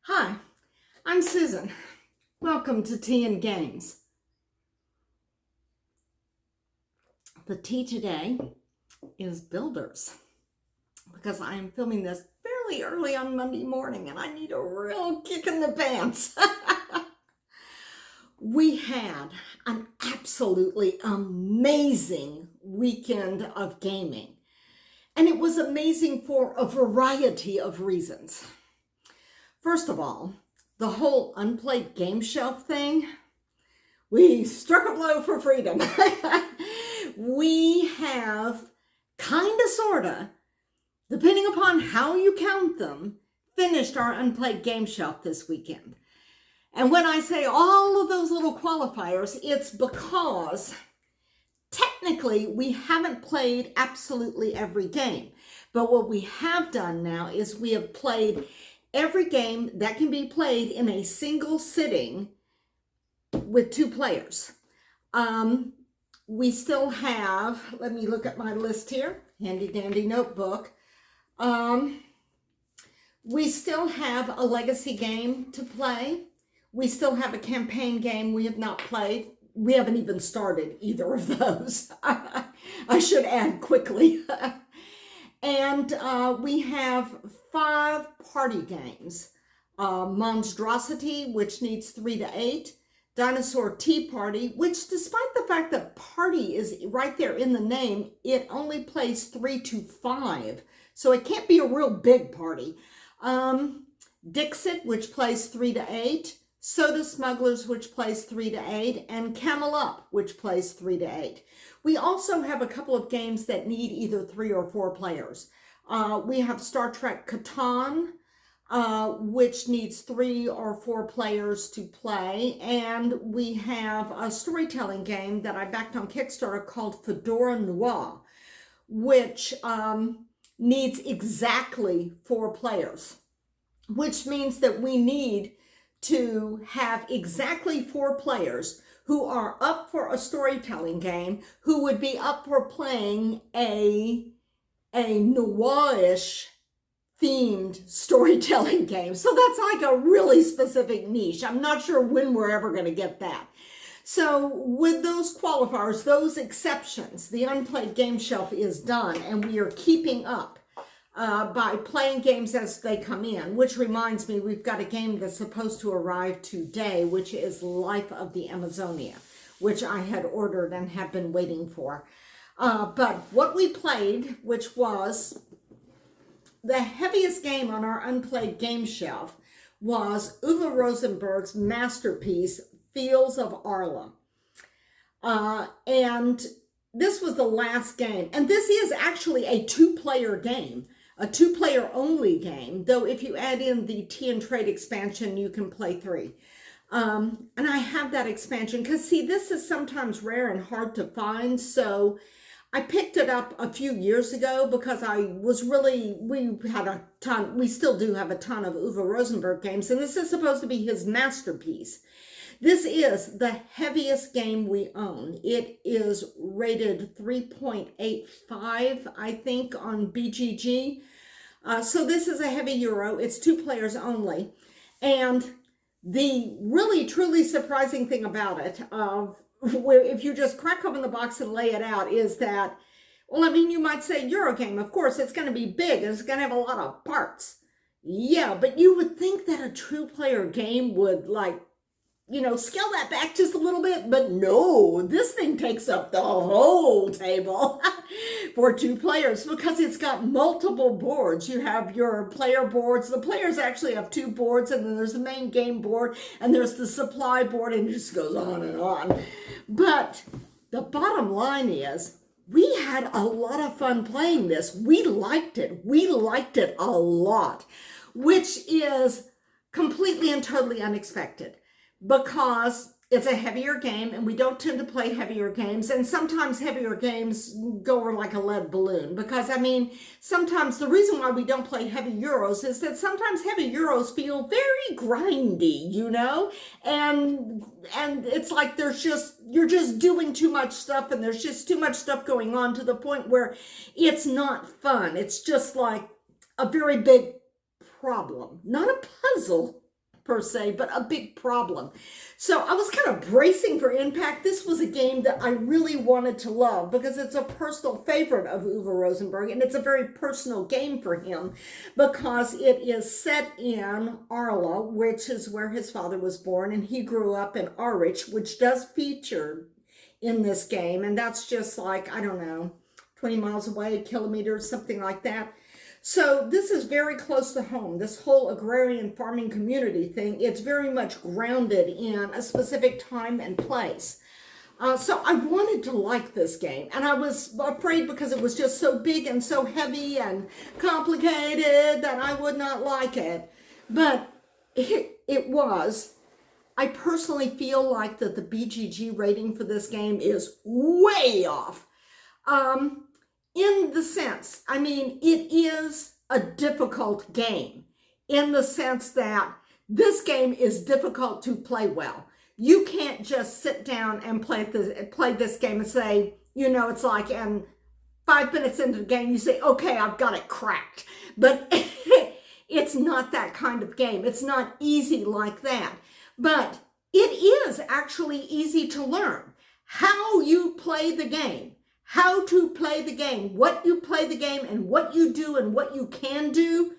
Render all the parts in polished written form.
Hi, I'm Susan. Welcome to Tea and Games. The tea today is Builders because I am filming this fairly early on Monday morning and I need a real kick in the pants. We had an absolutely amazing weekend of gaming, and it was amazing for a variety of reasons. First of all, the whole Unplayed game shelf thing, we struck a blow for freedom. We have kind of, sort of, depending upon how you count them, finished our Unplayed game shelf this weekend. And when I say all of those little qualifiers, it's because technically we haven't played absolutely every game. But what we have done now is we have played every game that can be played in a single sitting with 2 players. We still have, let me look at my list here, handy dandy notebook. We still have a legacy game to play. We still have a campaign game we have not played. We haven't even started either of those. I should add quickly. And we have 5 party games. Monstrosity, which needs 3 to 8. Dinosaur Tea Party, which despite the fact that party is right there in the name, it only plays 3 to 5. So it can't be a real big party. Dixit, which plays 3 to 8. Soda Smugglers, which plays 3 to 8. And Camel Up, which plays 3 to 8. We also have a couple of games that need either 3 or 4 players. We have Star Trek Catan, which needs 3 or 4 players to play. And we have a storytelling game that I backed on Kickstarter called Fedora Noir, which needs exactly 4 players, which means that we need to have exactly 4 players who are up for a storytelling game, who would be up for playing a noirish themed storytelling game. So that's like a really specific niche. I'm not sure when we're ever going to get that. So with those qualifiers, those exceptions, the Unplayed game shelf is done, and we are keeping up by playing games as they come in, which reminds me, we've got a game that's supposed to arrive today, which is Life of the Amazonia, which I had ordered and have been waiting for. But what we played, which was the heaviest game on our Unplayed game shelf, was Uwe Rosenberg's masterpiece, Fields of Arle. And this was the last game. And this is actually a 2-player game, a 2-player only game, though if you add in the Tea and Trade expansion, you can play 3. And I have that expansion because, see, this is sometimes rare and hard to find. So I picked it up a few years ago because I was really, we still do have a ton of Uwe Rosenberg games, and this is supposed to be his masterpiece. This is the heaviest game we own. It is rated 3.85, I think, on BGG. So this is a heavy Euro. It's 2 players only. And the really, truly surprising thing about it, if you just crack open the box and lay it out, is that, well, I mean, you might say Euro game. Of course, it's going to be big and it's going to have a lot of parts. Yeah, but you would think that a true player game would, like, scale that back just a little bit, but no, this thing takes up the whole table for 2 players because it's got multiple boards. You have your player boards. The players actually have 2 boards, and then there's the main game board, and there's the supply board, and it just goes on and on. But the bottom line is, we had a lot of fun playing this. We liked it. We liked it a lot, which is completely and totally unexpected, because it's a heavier game, and we don't tend to play heavier games. And sometimes heavier games go over like a lead balloon, because, I mean, sometimes the reason why we don't play heavy Euros is that sometimes heavy Euros feel very grindy, and it's like you're just doing too much stuff, and there's just too much stuff going on to the point where it's not fun. It's just like a very big problem, not a puzzle, per se, but a big problem. So I was kind of bracing for impact. This was a game that I really wanted to love because it's a personal favorite of Uwe Rosenberg, and it's a very personal game for him because it is set in Arle, which is where his father was born, and he grew up in Arich, which does feature in this game, and that's just like, I don't know, 20 miles away, kilometers, something like that. So this is very close to home. This whole agrarian farming community thing, it's very much grounded in a specific time and place. So I wanted to like this game, and I was afraid because it was just so big and so heavy and complicated that I would not like it. But it was. I personally feel like that the BGG rating for this game is way off. In the sense, I mean, it is a difficult game in the sense that this game is difficult to play well. You can't just sit down and play this game and say, you know, it's like, and 5 minutes into the game, you say, okay, I've got it cracked. But it's not that kind of game. It's not easy like that. But it is actually easy to learn how you play the game. How to play the game, what you play the game, and what you do and what you can do.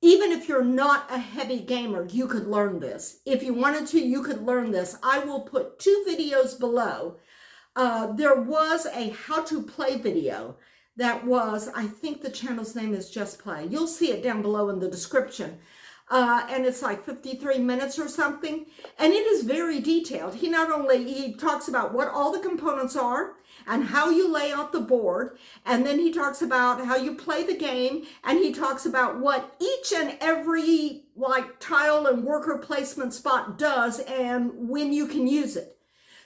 Even if you're not a heavy gamer, you could learn this. If you wanted to, you could learn this. I will put 2 videos below. There was a how to play video that was, I think the channel's name is Just Play. You'll see it down below in the description. And it's like 53 minutes or something. And it is very detailed. He talks about what all the components are and how you lay out the board. And then he talks about how you play the game. And he talks about what each and every like tile and worker placement spot does and when you can use it.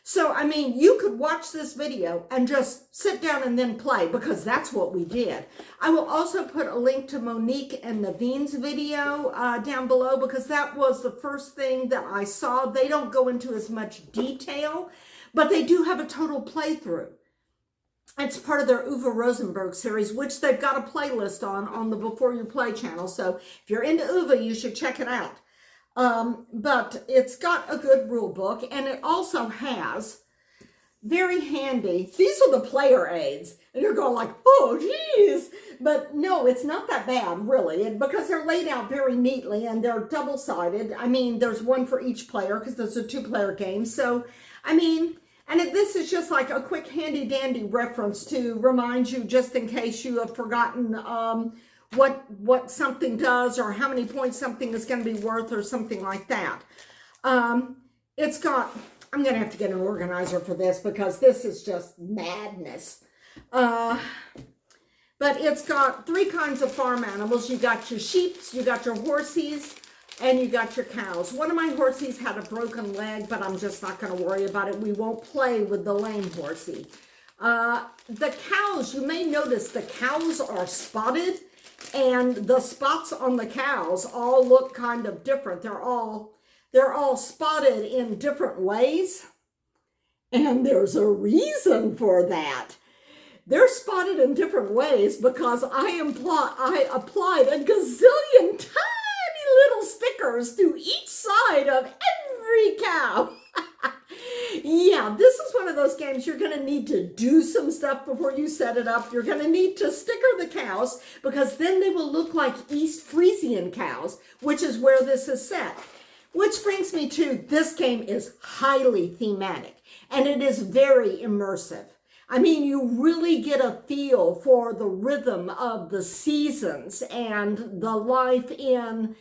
So, I mean, you could watch this video and just sit down and then play because that's what we did. I will also put a link to Monique and Naveen's video down below because that was the first thing that I saw. They don't go into as much detail, but they do have a total playthrough. It's part of their Uwe Rosenberg series, which they've got a playlist on the Before You Play channel. So if you're into Uwe, you should check it out. But it's got a good rule book, and it also has very handy, these are the player aids, and you're going like, oh geez, but no, it's not that bad really, because they're laid out very neatly and they're double-sided. I mean, there's one for each player because there's a 2-player game. So I mean, and this is just like a quick handy dandy reference to remind you just in case you have forgotten what something does or how many points something is going to be worth or something like that. It's got, I'm going to have to get an organizer for this because this is just madness. But it's got 3 kinds of farm animals. You got your sheep, you got your horsies, and you got your cows. One of my horsies had a broken leg, but I'm just not going to worry about it. We won't play with the lame horsey. The cows, you may notice the cows are spotted. And the spots on the cows all look kind of different. They're all spotted in different ways. And there's a reason for that. They're spotted in different ways because I applied a gazillion tiny little stickers to each side of every cow. Yeah, this is one of those games you're going to need to do some stuff before you set it up. You're going to need to sticker the cows because then they will look like East Frisian cows, which is where this is set. Which brings me to this game is highly thematic and it is very immersive. I mean, you really get a feel for the rhythm of the seasons and the life in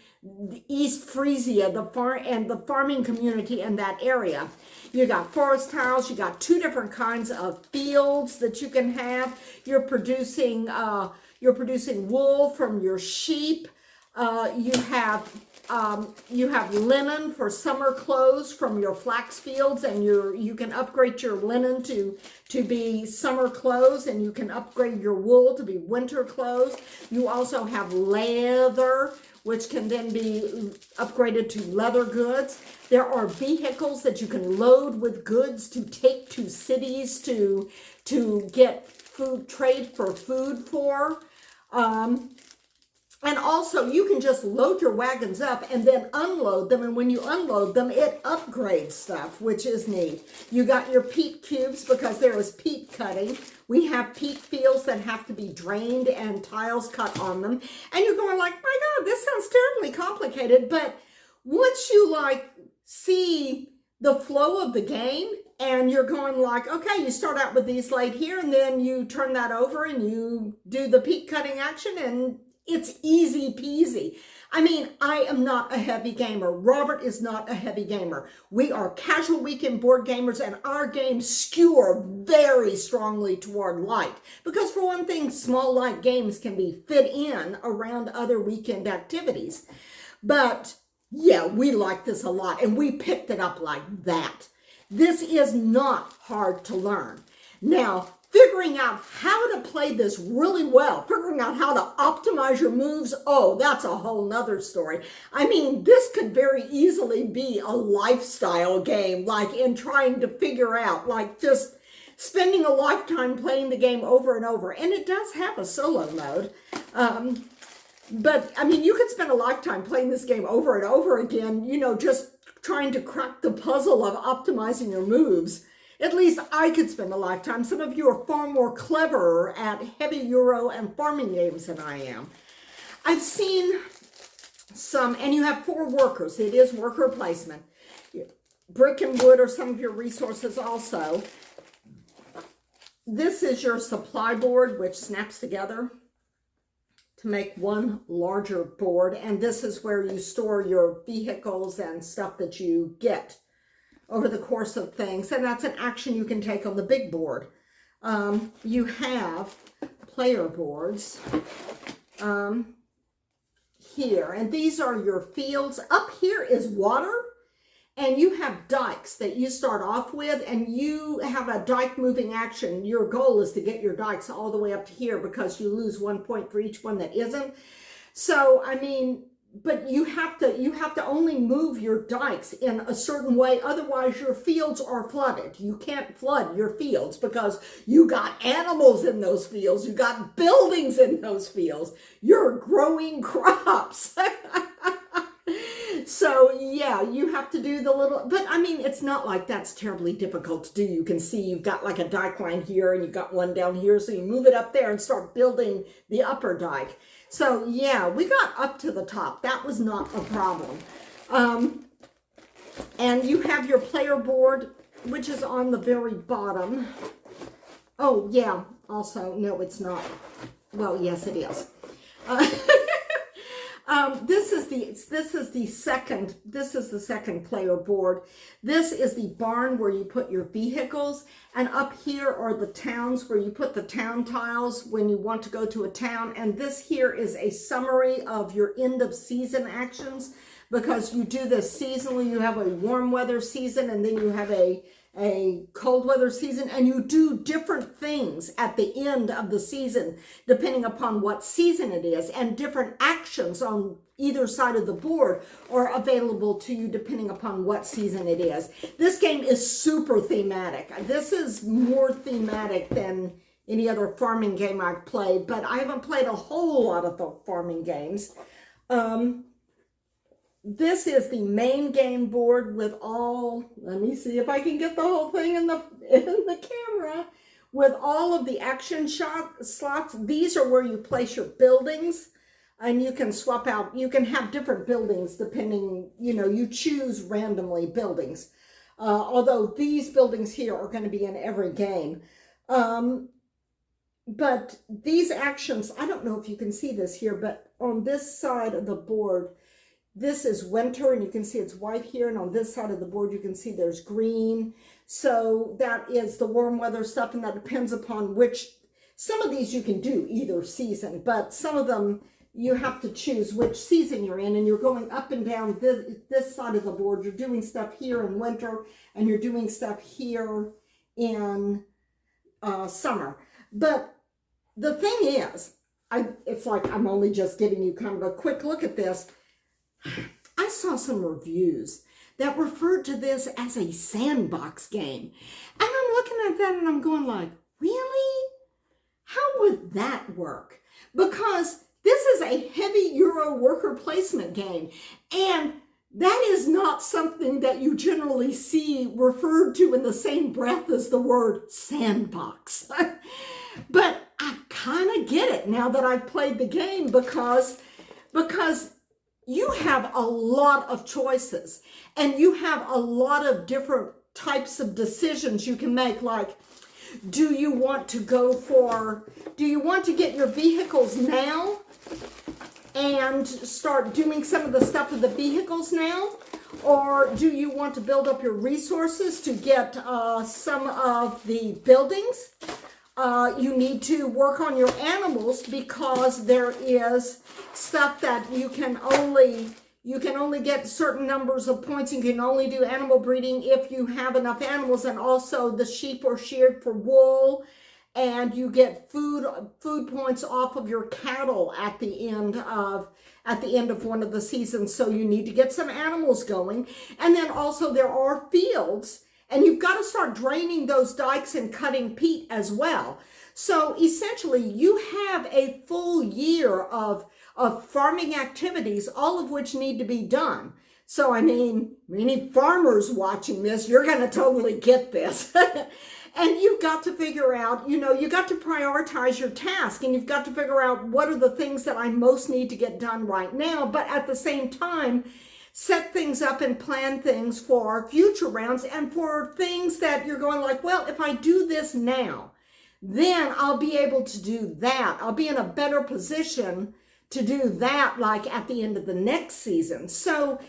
East Frisia, the farming community in that area. You got forest tiles, you got 2 different kinds of fields that you can have. You're producing wool from your sheep. You have linen for summer clothes from your flax fields, and you can upgrade your linen to be summer clothes, and you can upgrade your wool to be winter clothes. You also have leather, which can then be upgraded to leather goods. There are vehicles that you can load with goods to take to cities to get food, trade for food for. And also, you can just load your wagons up and then unload them. And when you unload them, it upgrades stuff, which is neat. You got your peat cubes because there is peat cutting. We have peat fields that have to be drained and tiles cut on them. And you're going like, my God, this sounds terribly complicated. But once you like see the flow of the game and you're going like, okay, you start out with these laid here and then you turn that over and you do the peat cutting action and it's easy peasy. I mean, I am not a heavy gamer. Robert is not a heavy gamer. We are casual weekend board gamers, and our games skewer very strongly toward light. Because for one thing, small light games can be fit in around other weekend activities. But yeah, we like this a lot, and we picked it up like that. This is not hard to learn. Now, figuring out how to play this really well, figuring out how to optimize your moves, oh, that's a whole nother story. I mean, this could very easily be a lifestyle game, like in trying to figure out, like just spending a lifetime playing the game over and over. And it does have a solo mode. But, I mean, you could spend a lifetime playing this game over and over again, you know, just trying to crack the puzzle of optimizing your moves. At least I could spend a lifetime. Some of you are far more clever at heavy Euro and farming games than I am. I've seen some, and you have 4 workers. It is worker placement. Brick and wood are some of your resources also. This is your supply board, which snaps together to make one larger board. And this is where you store your vehicles and stuff that you get over the course of things, and that's an action you can take on the big board. You have player boards here, and these are your fields. Up here is water, and you have dikes that you start off with, and you have a dike moving action. Your goal is to get your dikes all the way up to here because you lose 1 point for each one that isn't. So, I mean, but you have to only move your dikes in a certain way, otherwise your fields are flooded. You can't flood your fields because you got animals in those fields, you got buildings in those fields, you're growing crops. So yeah, you have to do the little, but I mean, it's not like that's terribly difficult to do. You can see you've got like a dike line here and you've got one down here, so you move it up there and start building the upper dike. So yeah, we got up to the top. That was not a problem. And you have your player board, which is on the very bottom. Oh yeah, also, no, it's not. Well, yes, it is. This is the second player board. This is the barn where you put your vehicles, and up here are the towns where you put the town tiles when you want to go to a town. And this here is a summary of your end of season actions, because you do this seasonally. You have a warm weather season, and then you have a cold weather season, and you do different things at the end of the season depending upon what season it is, and different actions on either side of the board are available to you depending upon what season it is. This game is super thematic. This is more thematic than any other farming game I've played, but I haven't played a whole lot of the farming games. This is the main game board with all, let me see if I can get the whole thing in the camera, with all of the action slots. These are where you place your buildings, and you can swap out, you can have different buildings depending, you know, you choose randomly buildings. Although these buildings here are going to be in every game. But these actions, I don't know if you can see this here, but on this side of the board, this is winter, and you can see it's white here, and on this side of the board you can see there's green. So that is the warm weather stuff, and that depends upon which, some of these you can do either season, but some of them you have to choose which season you're in, and you're going up and down this side of the board. You're doing stuff here in winter, and you're doing stuff here in summer. But the thing is, it's like I'm only just giving you kind of a quick look at this. I saw some reviews that referred to this as a sandbox game. And I'm looking at that and I'm going like, really? How would that work? Because This is a heavy Euro worker placement game. And that is not something that you generally see referred to in the same breath as the word sandbox. But I kind of get it now that I've played the game because you have a lot of choices and you have a lot of different types of decisions you can make. Like, do you want to get your vehicles now and start doing some of the stuff with the vehicles now? Or do you want to build up your resources to get some of the buildings? You need to work on your animals because there is stuff that you can only get certain numbers of points. You can only do animal breeding if you have enough animals, and also the sheep are sheared for wool, and you get food points off of your cattle at the end of one of the seasons. So you need to get some animals going. And then also there are fields, and you've got to start draining those dikes and cutting peat as well. So essentially you have a full year of farming activities, all of which need to be done. So, I mean, any farmers watching this, you're going to totally get this. And you've got to figure out, you got to prioritize your task, and you've got to figure out what are the things that I most need to get done right now. But at the same time, set things up and plan things for future rounds, and for things that you're going like, well, if I do this now, then I'll be able to do that. I'll be in a better position to do that, like at the end of the next season. So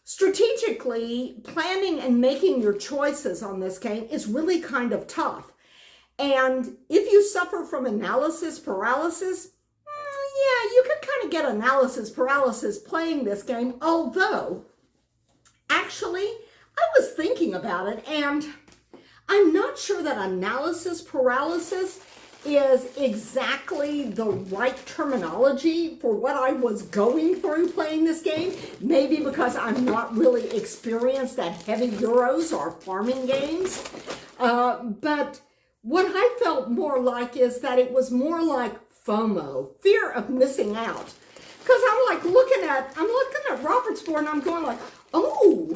strategically planning and making your choices on this game is really kind of tough. And if you suffer from analysis paralysis, yeah, you can kind of get analysis paralysis playing this game. Although, actually, I was thinking about it, and I'm not sure that analysis paralysis is exactly the right terminology for what I was going through playing this game. Maybe because I'm not really experienced at heavy Euros or farming games. But what I felt more like is that it was more like FOMO, fear of missing out. Because I'm looking at Robert's board, and I'm going like, oh,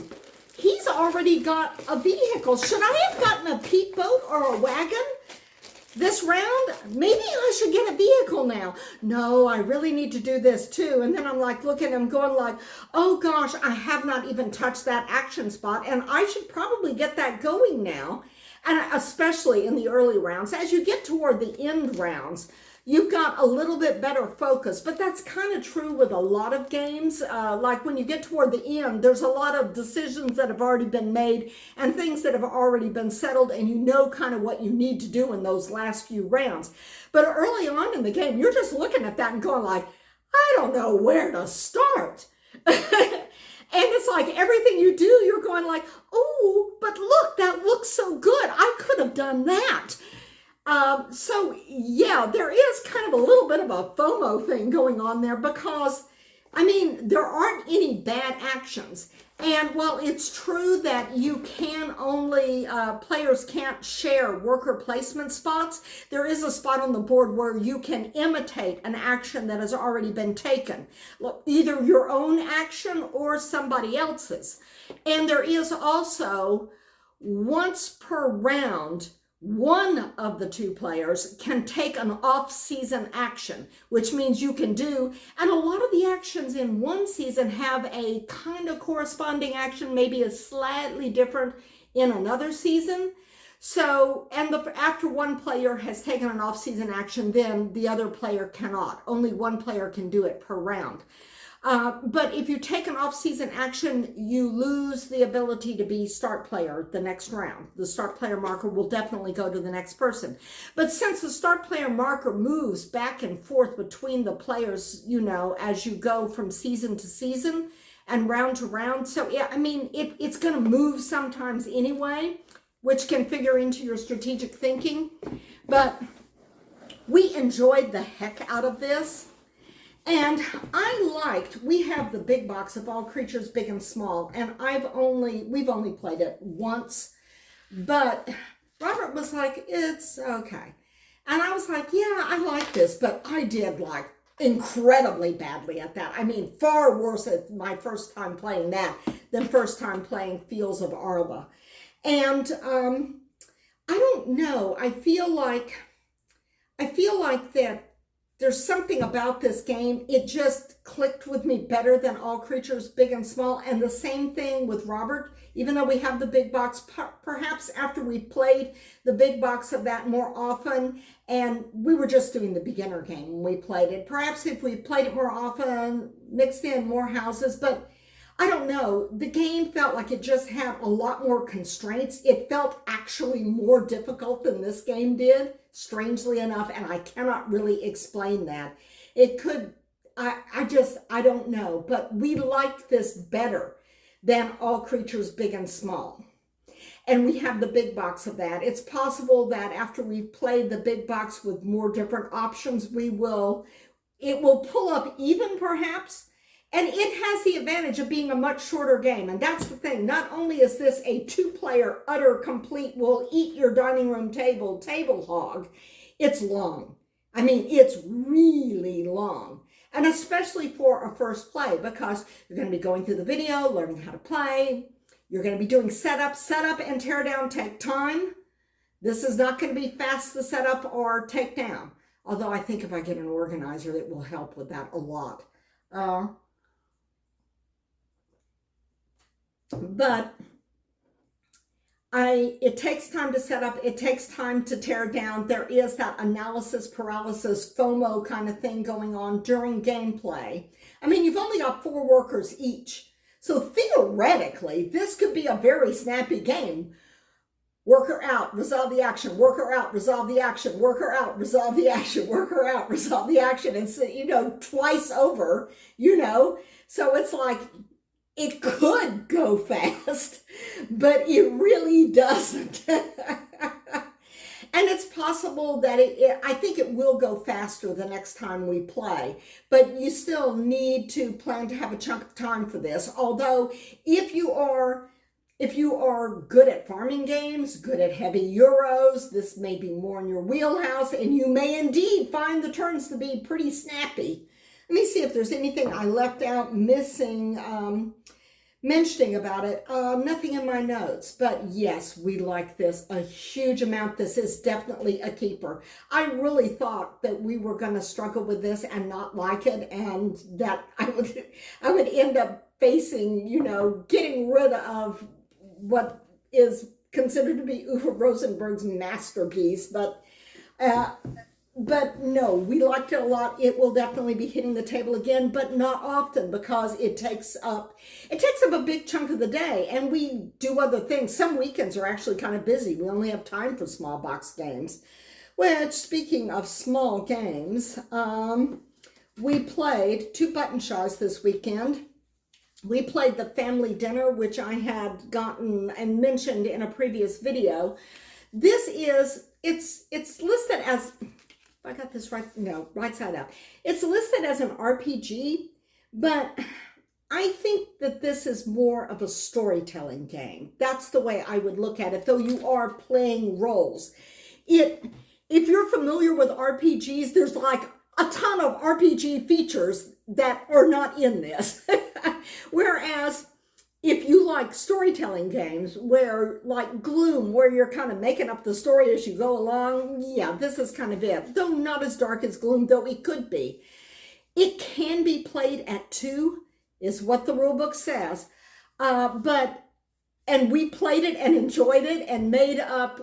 he's already got a vehicle. Should I have gotten a peat boat or a wagon this round? Maybe I should get a vehicle now. No, I really need to do this too. And then I'm like looking, I'm going like, oh gosh, I have not even touched that action spot, and I should probably get that going now. And especially in the early rounds, as you get toward the end rounds, you've got a little bit better focus. But that's kind of true with a lot of games. Like when you get toward the end, there's a lot of decisions that have already been made and things that have already been settled, and you know kind of what you need to do in those last few rounds. But early on in the game, you're just looking at that and going like, I don't know where to start. And it's like everything you do, you're going like, oh, but look, that looks so good. I could have done that. So yeah, there is kind of a little bit of a FOMO thing going on there, because, I mean, there aren't any bad actions. And while it's true that you can only, players can't share worker placement spots, there is a spot on the board where you can imitate an action that has already been taken, either your own action or somebody else's. And there is also, once per round, one of the two players can take an off-season action, which means you can do, and a lot of the actions in one season have a kind of corresponding action, maybe is slightly different in another season. So, and after one player has taken an off-season action, then the other player cannot. Only one player can do it per round. But if you take an off-season action, you lose the ability to be start player the next round. The start player marker will definitely go to the next person. But since the start player marker moves back and forth between the players, as you go from season to season and round to round. So, yeah, I mean, it's going to move sometimes anyway, which can figure into your strategic thinking. But we enjoyed the heck out of this. And we have the big box of All Creatures Big and Small, and we've only played it once, but Robert was like, it's okay. And I was like, yeah, I like this, but I did like incredibly badly at that. I mean, far worse at my first time playing that than first time playing Fields of Arle. And I don't know. I feel like that there's something about this game. It just clicked with me better than All Creatures Big and Small. And the same thing with Robert. Even though we have the big box, perhaps after we played the big box of that more often, and we were just doing the beginner game when we played it. Perhaps if we played it more often, mixed in more houses, but I don't know. The game felt like it just had a lot more constraints. It felt actually more difficult than this game did, strangely enough, and I cannot really explain that. It could, I don't know, but we liked this better than All Creatures Big and Small. And we have the big box of that. It's possible that after we've played the big box with more different options, it will pull up even perhaps. And it has the advantage of being a much shorter game. And that's the thing. Not only is this a two-player, utter, complete, will eat your dining room table hog, it's long. I mean, it's really long. And especially for a first play, because you're going to be going through the video, learning how to play. You're going to be doing setup. Setup and tear down take time. This is not going to be fast to set up or take down. Although I think if I get an organizer, it will help with that a lot. But it takes time to set up. It takes time to tear down. There is that analysis paralysis, FOMO kind of thing going on during gameplay. I mean, you've only got 4 workers each. So theoretically, this could be a very snappy game. Worker out, resolve the action, worker out, resolve the action, worker out, resolve the action, worker out, resolve the action. And so, twice over, So it's like, it could go fast, but it really doesn't. And it's possible that I think it will go faster the next time we play, but you still need to plan to have a chunk of time for this. Although if you are good at farming games, good at heavy Euros, this may be more in your wheelhouse, and you may indeed find the turns to be pretty snappy. Let me see if there's anything I left out missing, mentioning about it. Nothing in my notes, but yes, we like this a huge amount. This is definitely a keeper. I really thought that we were going to struggle with this and not like it, and that I would end up facing, getting rid of what is considered to be Uwe Rosenberg's masterpiece, but no, we liked it a lot. It will definitely be hitting the table again, but not often, because it takes up a big chunk of the day, and we do other things. Some weekends are actually kind of busy. We only have time for small box games. Which, speaking of small games, we played 2 button shows this weekend. We played the family dinner, which I had gotten and mentioned in a previous video. This is, it's listed as, I got this right, no, right side up. It's listed as an RPG, but I think that this is more of a storytelling game. That's the way I would look at it, though you are playing roles. If you're familiar with RPGs, there's like a ton of RPG features that are not in this. Whereas if you like storytelling games where, like Gloom, where you're kind of making up the story as you go along, yeah, this is kind of it. Though not as dark as Gloom, though it could be. It can be played at 2, is what the rulebook says. And we played it and enjoyed it and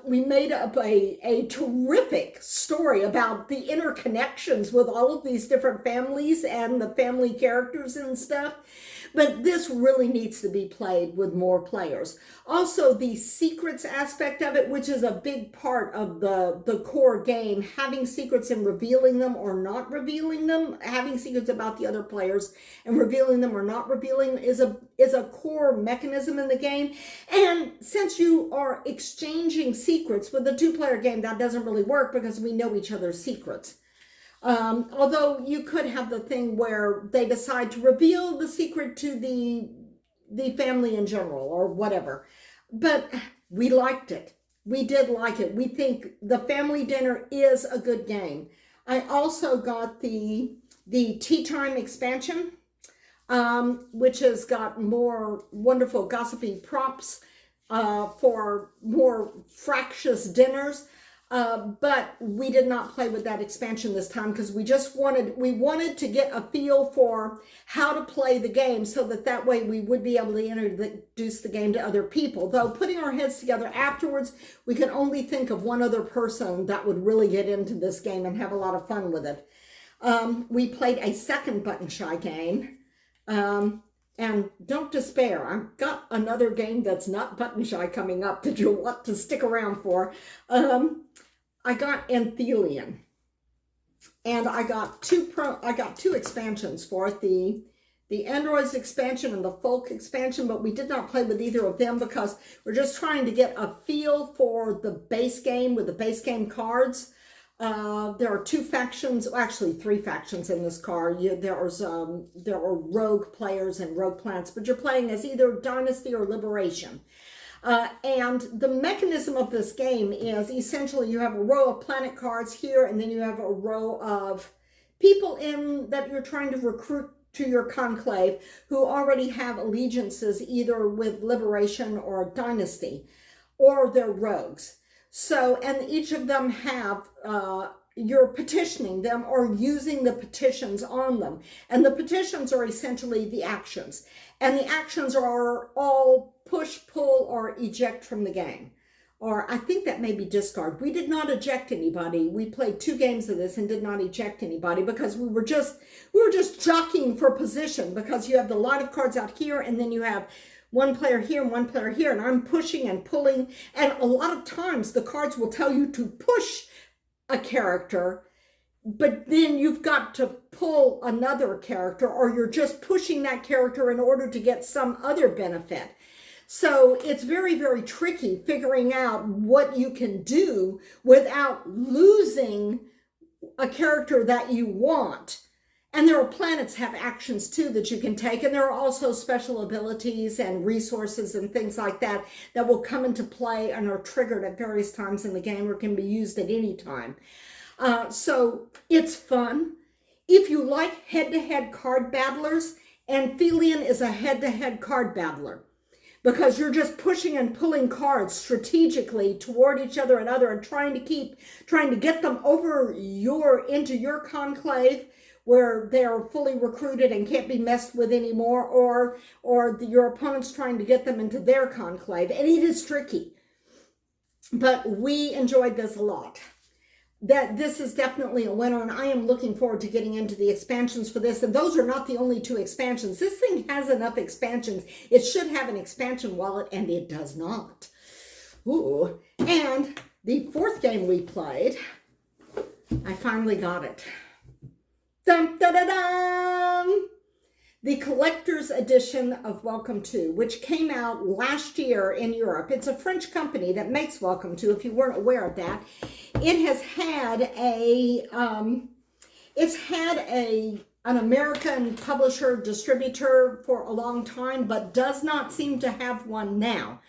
we made up a terrific story about the interconnections with all of these different families and the family characters and stuff. But this really needs to be played with more players. Also, the secrets aspect of it, which is a big part of the core game, having secrets and revealing them or not revealing them, having secrets about the other players and revealing them or not revealing is a core mechanism in the game. And since you are exchanging secrets with a 2-player game, that doesn't really work because we know each other's secrets. Although you could have the thing where they decide to reveal the secret to the family in general or whatever. But we liked it. We did like it. We think the family dinner is a good game. I also got the the Tea Time expansion, which has got more wonderful gossipy prompts for more fractious dinners. But we did not play with that expansion this time because we wanted to get a feel for how to play the game so that way we would be able to introduce the game to other people. Though putting our heads together afterwards, we could only think of one other person that would really get into this game and have a lot of fun with it. We played a second Button Shy game. And don't despair, I've got another game that's not Button Shy coming up that you'll want to stick around for. I got Untitled, and I got two expansions for it, the Androids expansion and the Folk expansion, but we did not play with either of them because we're just trying to get a feel for the base game with the base game cards. There are two factions, actually three factions in this card. There are rogue players and rogue planets, but you're playing as either Dynasty or Liberation. And the mechanism of this game is essentially you have a row of planet cards here, and then you have a row of people that you're trying to recruit to your conclave who already have allegiances either with Liberation or Dynasty, or they're rogues. So, and each of them have, you're petitioning them or using the petitions on them. And the petitions are essentially the actions. And the actions are all push, pull, or eject from the game. Or I think that may be discard. We did not eject anybody. We played 2 games of this and did not eject anybody because we were just jockeying for position, because you have the line of cards out here and then you have one player here and one player here, and I'm pushing and pulling. And a lot of times the cards will tell you to push a character, but then you've got to pull another character, or you're just pushing that character in order to get some other benefit. So it's very, very tricky figuring out what you can do without losing a character that you want. And there are planets have actions too that you can take. And there are also special abilities and resources and things like that that will come into play and are triggered at various times in the game or can be used at any time. So it's fun. If you like head-to-head card battlers, Untitled is a head-to-head card battler, because you're just pushing and pulling cards strategically toward each other and trying to get them over into your conclave, where they're fully recruited and can't be messed with anymore, or your opponent's trying to get them into their conclave. And it is tricky. But we enjoyed this a lot. This is definitely a winner, and I am looking forward to getting into the expansions for this. And those are not the only 2 expansions. This thing has enough expansions. It should have an expansion wallet, and it does not. Ooh. And the 4th game we played, I finally got it. Dum, da, da, dum. The collector's edition of Welcome To, which came out last year in Europe. It's a French company that makes Welcome To, if you weren't aware of that. It has had an American publisher distributor for a long time, but does not seem to have one now.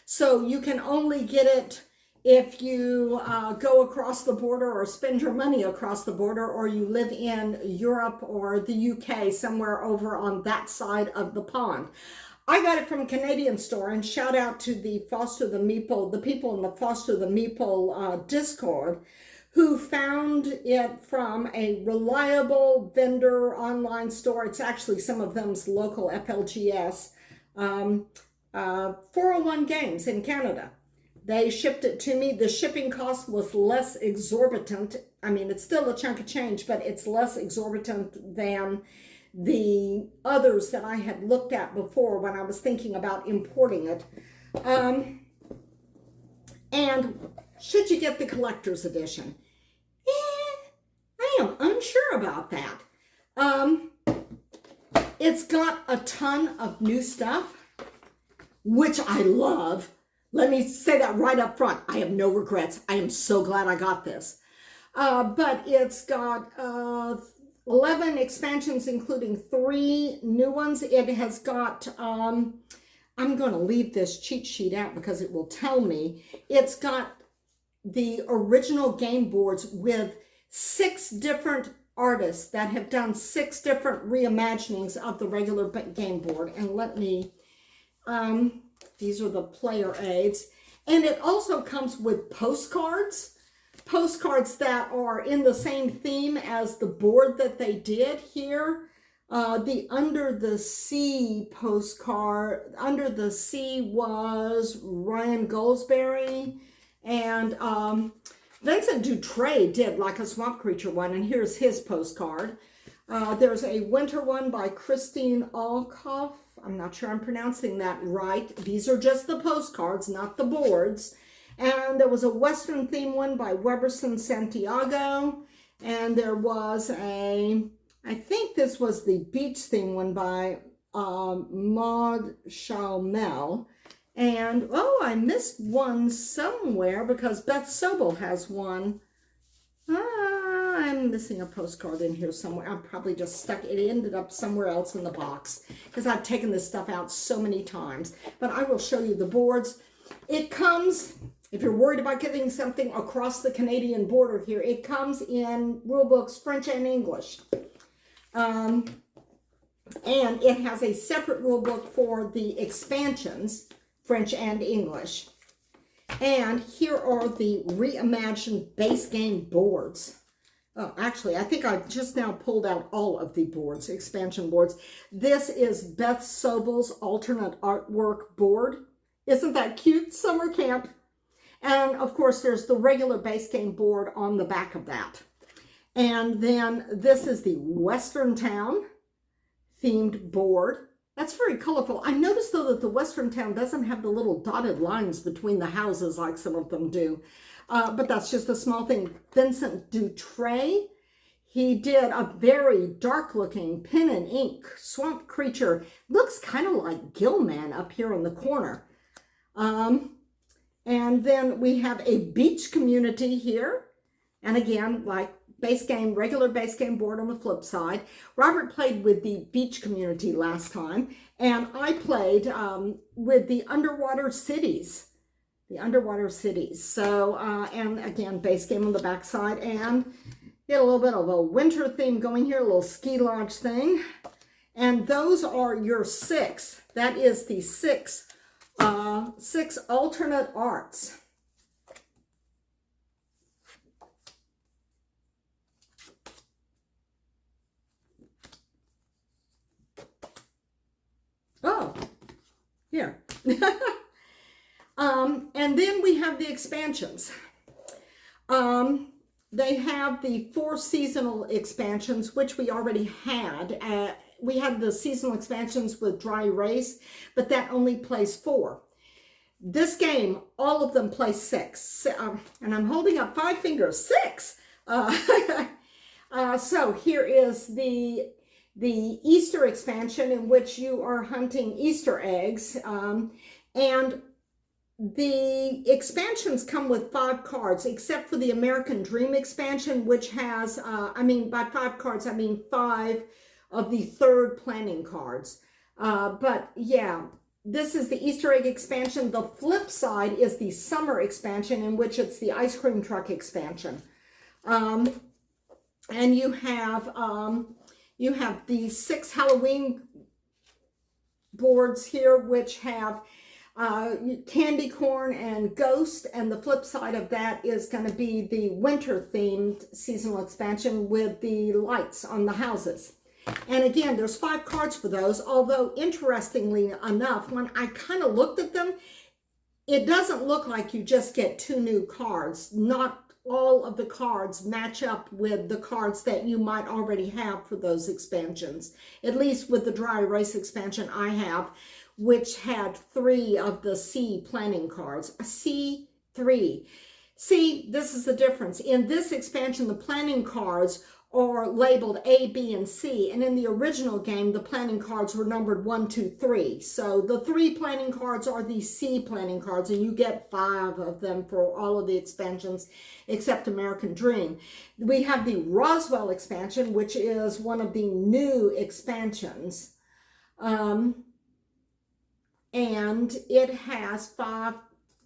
So you can only get it if you go across the border or spend your money across the border, or you live in Europe or the UK, somewhere over on that side of the pond. I got it from a Canadian store, and shout out to the Foster the Meeple, the people in the Foster the Meeple Discord, who found it from a reliable vendor online store. It's actually some of them's local FLGS, 401 Games in Canada. They shipped it to me. The shipping cost was less exorbitant. I mean, it's still a chunk of change, but it's less exorbitant than the others that I had looked at before when I was thinking about importing it. And should you get the collector's edition? I am unsure about that. It's got a ton of new stuff, which I love. Let me say that right up front. I have no regrets. I am so glad I got this. But it's got 11 expansions, including 3 new ones. It has got, I'm going to leave this cheat sheet out because it will tell me. It's got the original game boards with 6 different artists that have done 6 different reimaginings of the regular game board. And let me, these are the player aids. And it also comes with postcards that are in the same theme as the board that they did here. The Under the Sea postcard, Under the Sea was Ryan Goldsberry, and Vincent Dutray did like a swamp creature one, and here's his postcard. There's a winter one by Christine Alkoff. I'm not sure I'm pronouncing that right. These are just the postcards, not the boards. And there was a Western theme one by Weberson Santiago. And there was I think this was the beach theme one by Maud Chalmel. And, oh, I missed one somewhere because Beth Sobel has one. I'm missing a postcard in here somewhere. I probably just stuck it. It ended up somewhere else in the box because I've taken this stuff out so many times. But I will show you the boards. It comes, if you're worried about getting something across the Canadian border here, it comes in rule books French and English. And it has a separate rule book for the expansions, French and English. And here are the reimagined base game boards. Oh, actually, I think I just now pulled out all of the boards, expansion boards. This is Beth Sobel's alternate artwork board. Isn't that cute? Summer camp. And of course, there's the regular base game board on the back of that. And then this is the Western Town themed board. That's very colorful. I noticed, though, that the Western Town doesn't have the little dotted lines between the houses like some of them do. But that's just a small thing. Vincent Dutray, he did a very dark-looking pen and ink swamp creature. Looks kind of like Gillman up here in the corner. And then we have a beach community here. And again, like base game, regular base game board on the flip side. Robert played with the beach community last time, and I played with the underwater cities. The underwater cities. So, and again, base game on the back side, and get a little bit of a winter theme going here, a little ski lodge thing. And those are your 6. That is the 6 alternate arts. Oh, here. And then we have the expansions. They have the 4 seasonal expansions, which we already had. We had the seasonal expansions with Dry Erase, but that only plays 4. This game, all of them play 6. And I'm holding up 5 fingers. 6! So here is the Easter expansion, in which you are hunting Easter eggs. And the expansions come with 5 cards, except for the American Dream expansion, which has, by 5 cards, I mean 5 of the 3rd planning cards. But yeah, this is the Easter egg expansion. The flip side is the summer expansion, in which it's the ice cream truck expansion. And you have the 6 Halloween boards here, which have candy corn and ghost, and the flip side of that is going to be the winter themed seasonal expansion with the lights on the houses. And again, there's 5 cards for those, although interestingly enough, when I kind of looked at them, it doesn't look like you just get 2 new cards. Not all of the cards match up with the cards that you might already have for those expansions. At least with the Dry Erase expansion I have, which had 3 of the C planning cards. C3. See, this is the difference. In this expansion, the planning cards are labeled A, B, and C. And in the original game, the planning cards were numbered 1, 2, 3. So the 3 planning cards are the C planning cards, and you get 5 of them for all of the expansions except American Dream. We have the Roswell expansion, which is one of the new expansions. And it has 5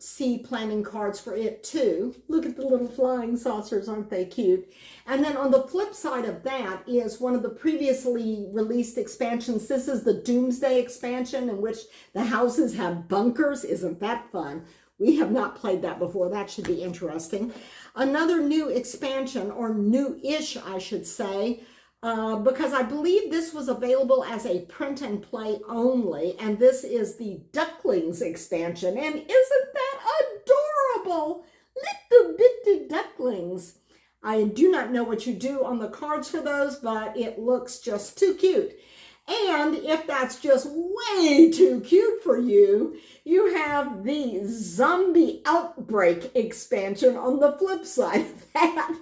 C planning cards for it too. Look at the little flying saucers, aren't they cute? And then on the flip side of that is one of the previously released expansions. This is the Doomsday expansion, in which the houses have bunkers. Isn't that fun? We have not played that before. That should be interesting. Another new expansion, or new-ish, I should say, because I believe this was available as a print and play only, and this is the Ducklings expansion. And isn't that adorable? Little bitty ducklings. I do not know what you do on the cards for those, but it looks just too cute. And if that's just way too cute for you, you have the Zombie Outbreak expansion on the flip side of that.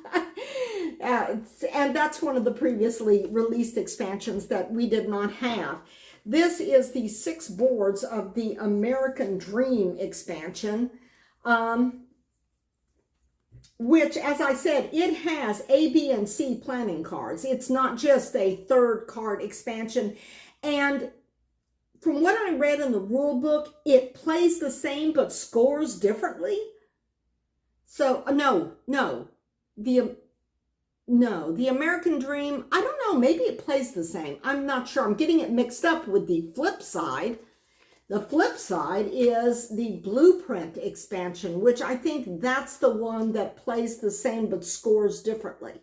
And that's one of the previously released expansions that we did not have. This is the 6 boards of the American Dream expansion, which, as I said, it has A, B, and C planning cards. It's not just a 3rd card expansion. And from what I read in the rule book, it plays the same but scores differently. So, the American Dream, I don't know, maybe it plays the same. I'm not sure. I'm getting it mixed up with the flip side. The flip side is the Blueprint expansion, which I think that's the one that plays the same but scores differently.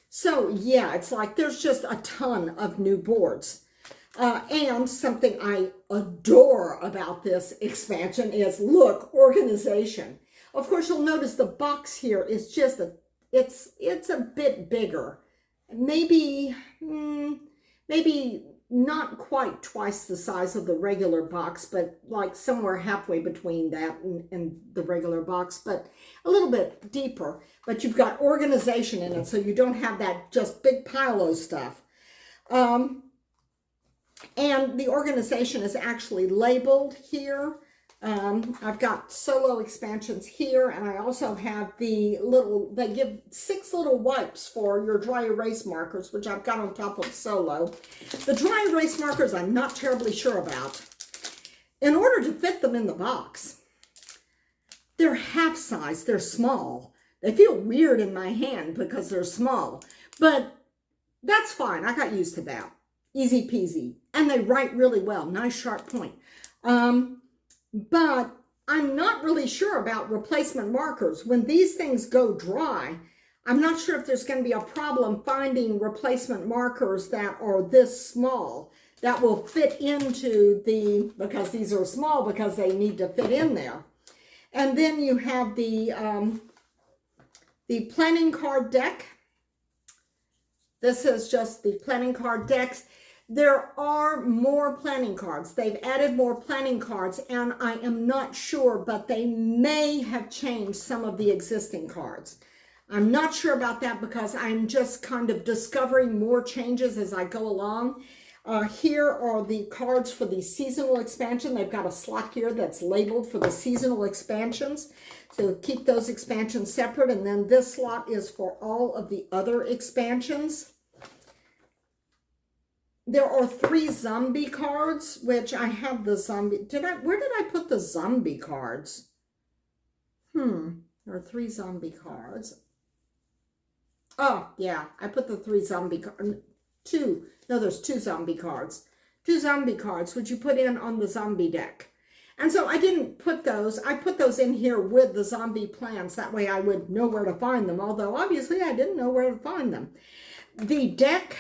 So yeah, it's like there's just a ton of new boards. And something I adore about this expansion is, look, organization. Of course, you'll notice the box here is just it's a bit bigger. Maybe not quite twice the size of the regular box, but like somewhere halfway between that and the regular box, but a little bit deeper. But you've got organization in it, so you don't have that just big pile of stuff. And the organization is actually labeled here. I've got solo expansions here, and I also have the little, they give 6 little wipes for your dry erase markers, which I've got on top of solo. The dry erase markers I'm not terribly sure about. In order to fit them in the box, they're half size, they're small. They feel weird in my hand because they're small, but that's fine. I got used to that. Easy peasy. And they write really well. Nice sharp point. But I'm not really sure about replacement markers. When these things go dry, I'm not sure if there's going to be a problem finding replacement markers that are this small that will fit into the, because these are small because they need to fit in there. And then you have the planning card deck. This is just the planning card decks. There are more planning cards. They've added more planning cards, and I am not sure, but they may have changed some of the existing cards. I'm not sure about that because I'm just kind of discovering more changes as I go along. Here are the cards for the seasonal expansion. They've got a slot here that's labeled for the seasonal expansions. So keep those expansions separate. And then this slot is for all of the other expansions. There are 3 zombie cards, which I have the zombie. Where did I put the zombie cards? There are 3 zombie cards. Oh, yeah, I put the 3 zombie cards. 2. No, there's 2 zombie cards. 2 zombie cards, which you put in on the zombie deck. And so I didn't put those. I put those in here with the zombie plans. That way I would know where to find them, although obviously I didn't know where to find them. The deck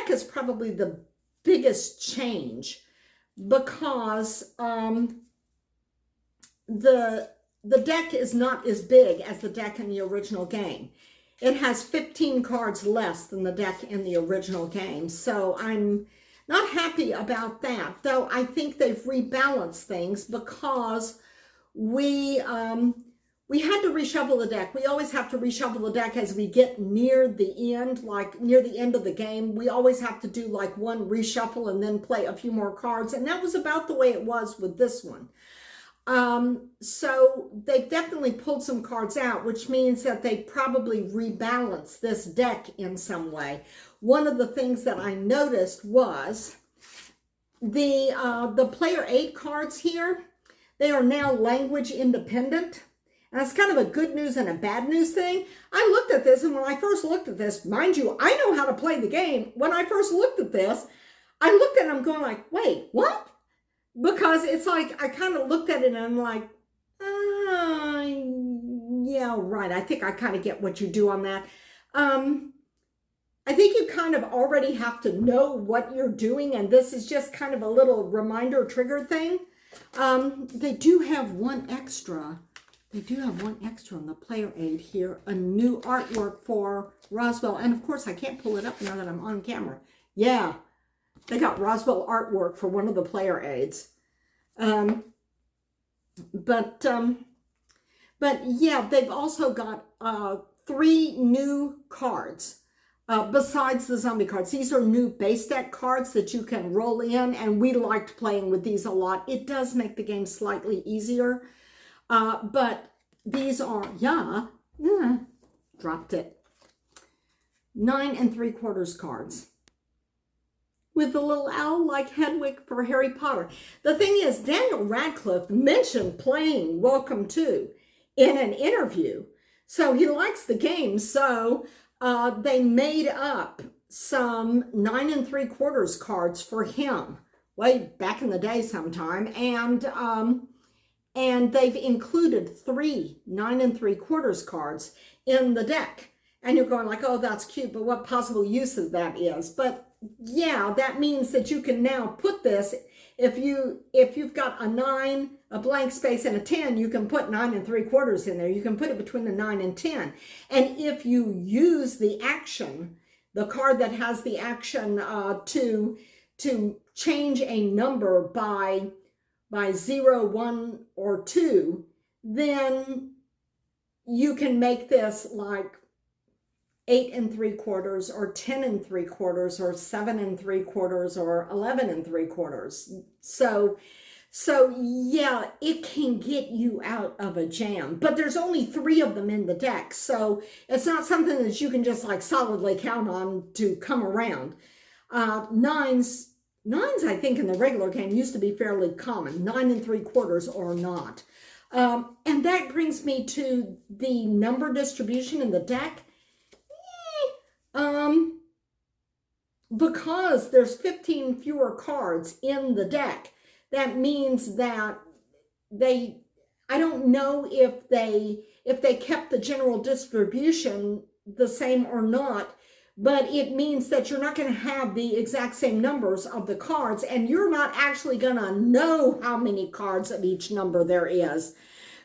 is probably the biggest change because the deck is not as big as the deck in the original game. It has 15 cards less than the deck in the original game. So I'm not happy about that, though I think they've rebalanced things because we had to reshuffle the deck. We always have to reshuffle the deck as we get near the end, like near the end of the game. We always have to do like one reshuffle and then play a few more cards. And that was about the way it was with this one. So they've definitely pulled some cards out, which means that they probably rebalanced this deck in some way. One of the things that I noticed was The player 8 cards here, they are now language independent. And that's kind of a good news and a bad news thing. I looked at this, and when I first looked at this, mind you, I know how to play the game. When I first looked at this, I looked at them going like, wait, what? Because it's like, I kind of looked at it and I'm like, yeah, right. I think I kind of get what you do on that. I think you kind of already have to know what you're doing, and this is just kind of a little reminder trigger thing. They do have one extra. They do have one extra on the player aid here, a new artwork for Roswell. And of course, I can't pull it up now that I'm on camera. Yeah, they got Roswell artwork for one of the player aids. But yeah, they've also got 3 new cards. Besides the zombie cards. These are new base deck cards that you can roll in, and we liked playing with these a lot. It does make the game slightly easier, but these are, dropped it, 9 3/4 cards with the little owl like Hedwig for Harry Potter. The thing is, Daniel Radcliffe mentioned playing Welcome To in an interview, so he likes the game, so they made up some 9 3/4 cards for him way back in the day sometime, and they've included 3 9 3/4 cards in the deck. And you're going like, oh, that's cute, but what possible use of that is? But yeah, that means that you can now put this, if you've got a 9, a blank space, and a 10, you can put 9 3/4 in there. You can put it between the 9 and 10. And if you use the action, the card that has the action to change a number by 0, 1, or 2, then you can make this like 8 3/4 or 10 3/4 or 7 3/4 or 11 3/4. So yeah, it can get you out of a jam, but there's only 3 of them in the deck. So it's not something that you can just like solidly count on to come around. Nines, I think in the regular game used to be fairly common, 9 3/4 or not. And that brings me to the number distribution in the deck. Because there's 15 fewer cards in the deck, that means that I don't know if they kept the general distribution the same or not, but it means that you're not going to have the exact same numbers of the cards, and you're not actually going to know how many cards of each number there is,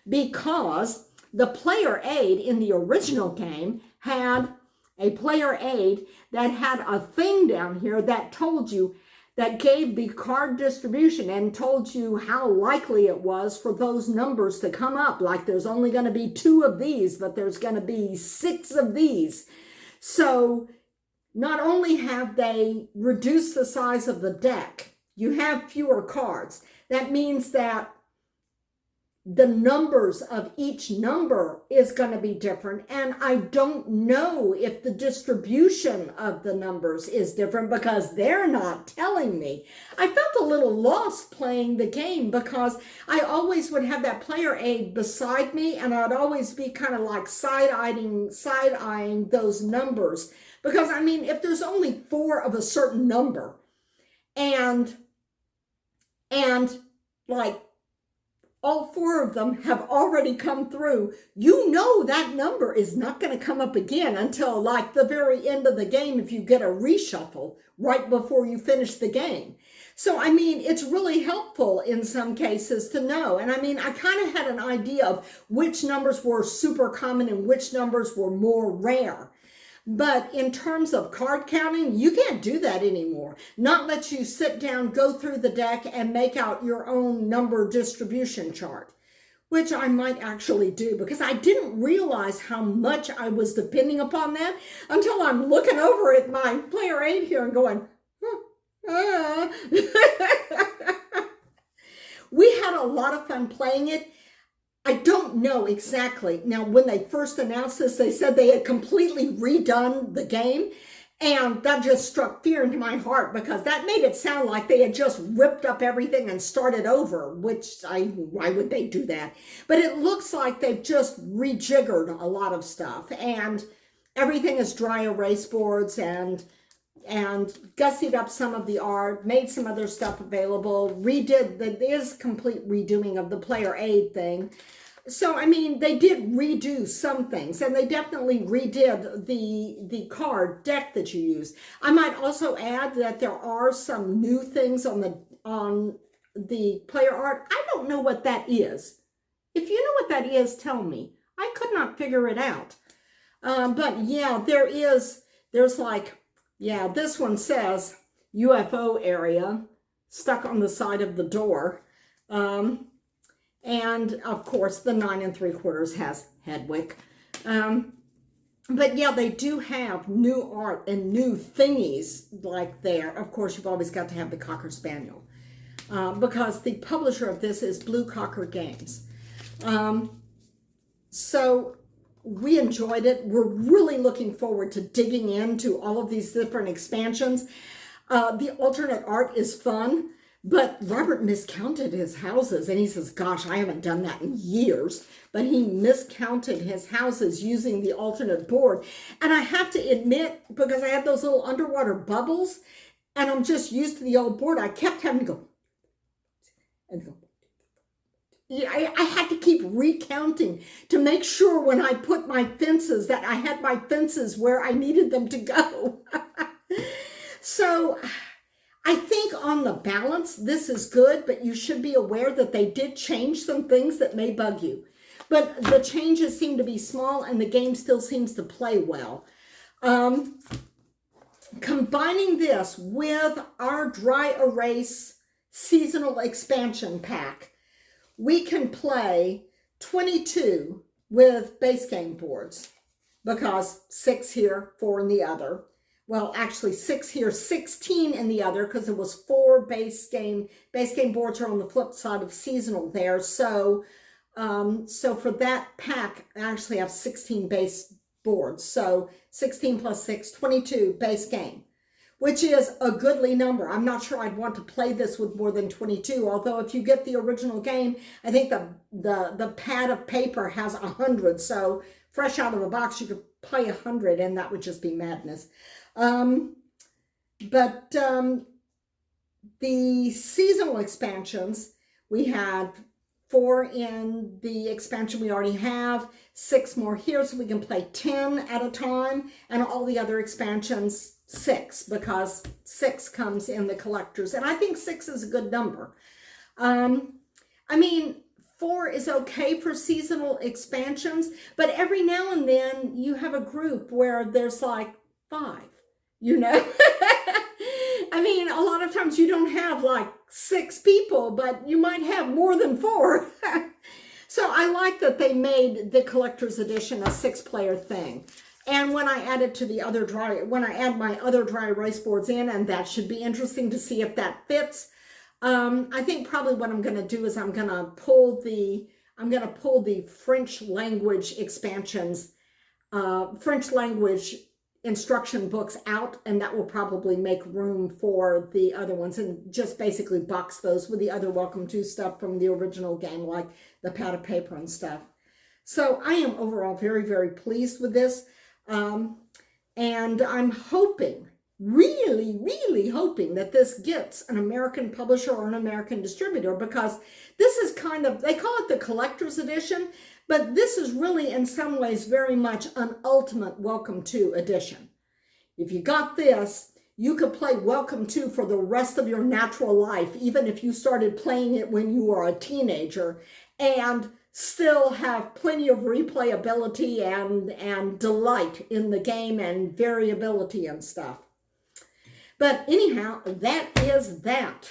because the player aid in the original game had a player aid that had a thing down here that told you, that gave the card distribution and told you how likely it was for those numbers to come up. Like there's only going to be 2 of these, but there's going to be 6 of these. So not only have they reduced the size of the deck, you have fewer cards. That means that the numbers of each number is going to be different. And I don't know if the distribution of the numbers is different because they're not telling me. I felt a little lost playing the game because I always would have that player aid beside me, and I'd always be kind of like side-eyeing those numbers. Because, I mean, if there's only 4 of a certain number and like all 4 of them have already come through, you know that number is not going to come up again until like the very end of the game if you get a reshuffle right before you finish the game. So, I mean, it's really helpful in some cases to know. And I mean, I kind of had an idea of which numbers were super common and which numbers were more rare. But in terms of card counting, you can't do that anymore. Not let you sit down, go through the deck, and make out your own number distribution chart, which I might actually do because I didn't realize how much I was depending upon that until I'm looking over at my player aid here and going, We had a lot of fun playing it. I don't know exactly. Now, when they first announced this, they said they had completely redone the game. And that just struck fear into my heart because that made it sound like they had just ripped up everything and started over, why would they do that? But it looks like they've just rejiggered a lot of stuff, and everything is dry erase boards and gussied up some of the art, made some other stuff available, complete redoing of the player aid thing. So, I mean, they did redo some things, and they definitely redid the card deck that you use. I might also add that there are some new things on the player art. I don't know what that is. If you know what that is, tell me. I could not figure it out. But yeah, there's like, yeah, this one says UFO area stuck on the side of the door. And of course, the 9 3/4 has Hedwig. But yeah, they do have new art and new thingies like there. Of course, you've always got to have the Cocker Spaniel because the publisher of this is Blue Cocker Games. So we enjoyed it. We're really looking forward to digging into all of these different expansions. The alternate art is fun. But Robert miscounted his houses, and he says, gosh, I haven't done that in years. But he miscounted his houses using the alternate board. And I have to admit, because I had those little underwater bubbles, and I'm just used to the old board, I kept having to go, and go. Yeah, I had to keep recounting to make sure when I put my fences that I had my fences where I needed them to go. So I think on the balance, this is good, but you should be aware that they did change some things that may bug you. But the changes seem to be small, and the game still seems to play well. Combining this with our dry erase seasonal expansion pack, we can play 22 with base game boards, because 6 here, 4 in the other. Well, actually 6 here, 16 in the other, because it was 4 base game boards are on the flip side of seasonal there. So, so for that pack, I actually have 16 base boards. So 16 plus 6, 22 base game, which is a goodly number. I'm not sure I'd want to play this with more than 22, although if you get the original game, I think the pad of paper has 100. So fresh out of the box, you could play 100, and that would just be madness. The seasonal expansions, we had 4 in the expansion we already have, 6 more here, so we can play 10 at a time, and all the other expansions 6, because 6 comes in the collectors, and I think 6 is a good number. I mean, 4 is okay for seasonal expansions, but every now and then you have a group where there's like 5. You know, I mean, a lot of times you don't have like 6 people, but you might have more than 4. So I like that they made the collector's edition a 6-player thing. And when I add it to the other when I add my other dry erase boards in, and that should be interesting to see if that fits. I think probably what I'm going to do is I'm going to pull the French language expansions, French language instruction books out, and that will probably make room for the other ones, and just basically box those with the other Welcome To stuff from the original game, like the pad of paper and stuff. So I am overall very, very pleased with this, and I'm hoping, really, really hoping that this gets an American publisher or an American distributor, because this is kind of, they call it the collector's edition, but this is really, in some ways, very much an ultimate Welcome To edition. If you got this, you could play Welcome To for the rest of your natural life, even if you started playing it when you were a teenager, and still have plenty of replayability and delight in the game and variability and stuff. But anyhow, that is that.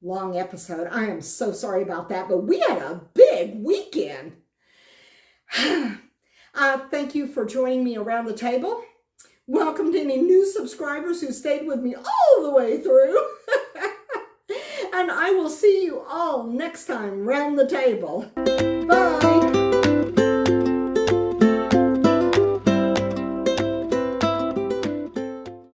Long episode. I am so sorry about that, but we had a big weekend. Thank you for joining me around the table. Welcome to any new subscribers who stayed with me all the way through. And I will see you all next time round the table. Bye.